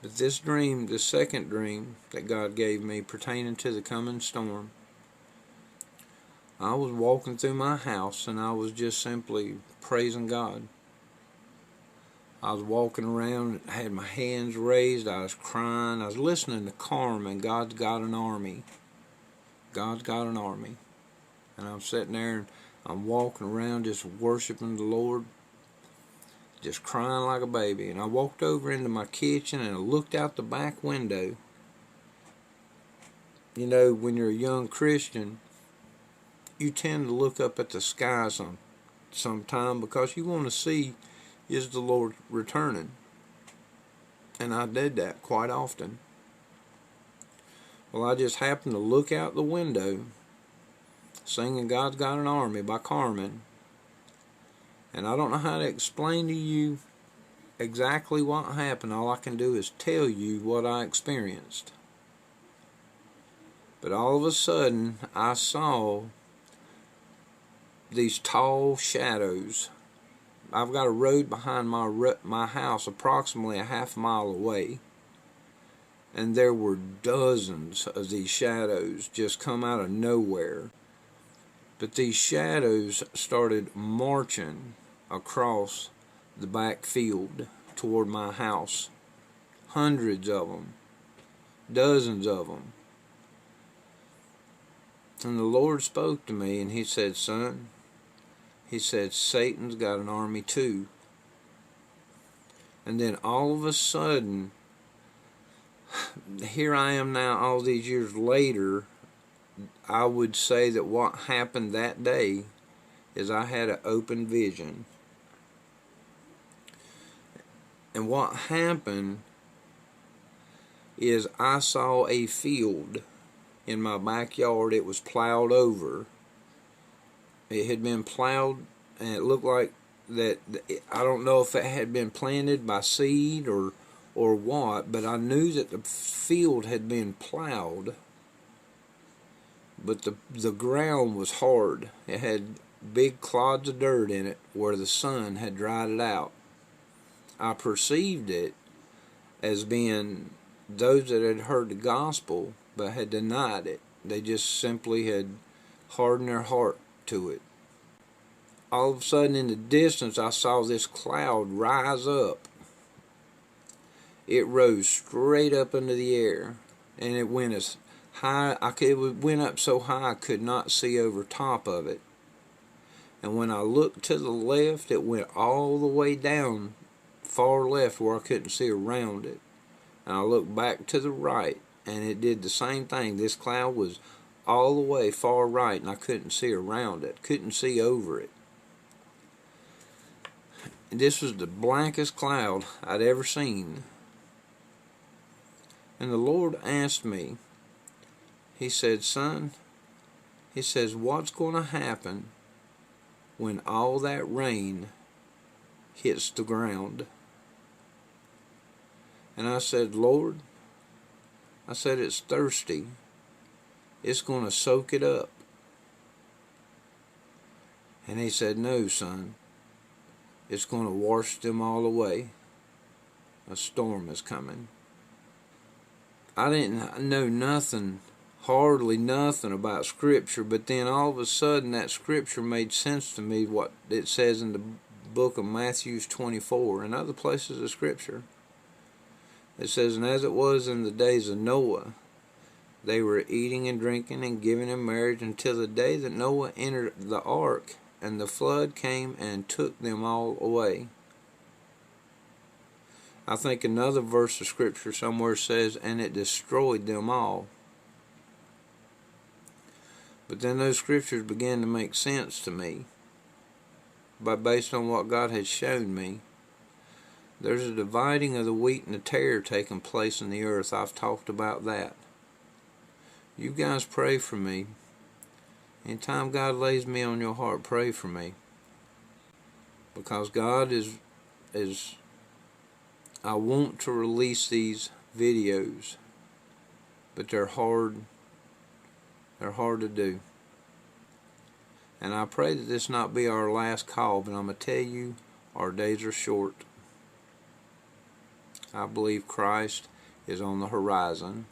But this dream, the second dream that God gave me pertaining to the coming storm, I was walking through my house and I was just simply praising God. I was walking around, had my hands raised, I was crying, I was listening to Carmen, God's Got an Army. God's got an army. And I'm sitting there and I'm walking around just worshiping the Lord, just crying like a baby. And I walked over into my kitchen and I looked out the back window. You know, when you're a young Christian, you tend to look up at the sky sometime because you want to see, is the Lord returning? And I did that quite often. Well, I just happened to look out the window, singing God's Got an Army by Carmen. And I don't know how to explain to you exactly what happened. All I can do is tell you what I experienced. But all of a sudden, I saw these tall shadows. I've got a road behind my house approximately a half mile away, and there were dozens of these shadows just come out of nowhere. But these shadows started marching across the back field toward my house. Hundreds of them, dozens of them. And the Lord spoke to me and he said, son, he said, Satan's got an army too. And then all of a sudden, here I am now all these years later, I would say that what happened that day is I had an open vision. And what happened is I saw a field in my backyard. It was plowed over. It had been plowed, and it looked like that. I don't know if it had been planted by seed or what, but I knew that the field had been plowed, but the ground was hard. It had big clods of dirt in it where the sun had dried it out. I perceived it as being those that had heard the gospel but had denied it. They just simply had hardened their heart to it. All of a sudden in the distance I saw this cloud rise up. It rose straight up into the air, and it went as high, it went up so high I could not see over top of it. And when I looked to the left, it went all the way down far left where I couldn't see around it. And I looked back to the right, and it did the same thing. This cloud was all the way far right, and I couldn't see around it, couldn't see over it. And this was the blackest cloud I'd ever seen. And the Lord asked me, he said, son, he says, what's going to happen when all that rain hits the ground? And I said, Lord, I said, it's thirsty. It's going to soak it up. And he said, no, son, it's going to wash them all away. A storm is coming. I didn't know nothing, hardly nothing about Scripture, but then all of a sudden that Scripture made sense to me, what it says in the book of Matthew 24 and other places of Scripture. It says, and as it was in the days of Noah, they were eating and drinking and giving in marriage until the day that Noah entered the ark, and the flood came and took them all away. I think another verse of Scripture somewhere says, and it destroyed them all. But then those Scriptures began to make sense to me, based on what God had shown me. There's a dividing of the wheat and the tare taking place in the earth. I've talked about that. You guys pray for me. Anytime God lays me on your heart, pray for me. Because God is I want to release these videos, but they're hard to do. And I pray that this not be our last call, but I'm going to tell you, our days are short. I believe Christ is on the horizon.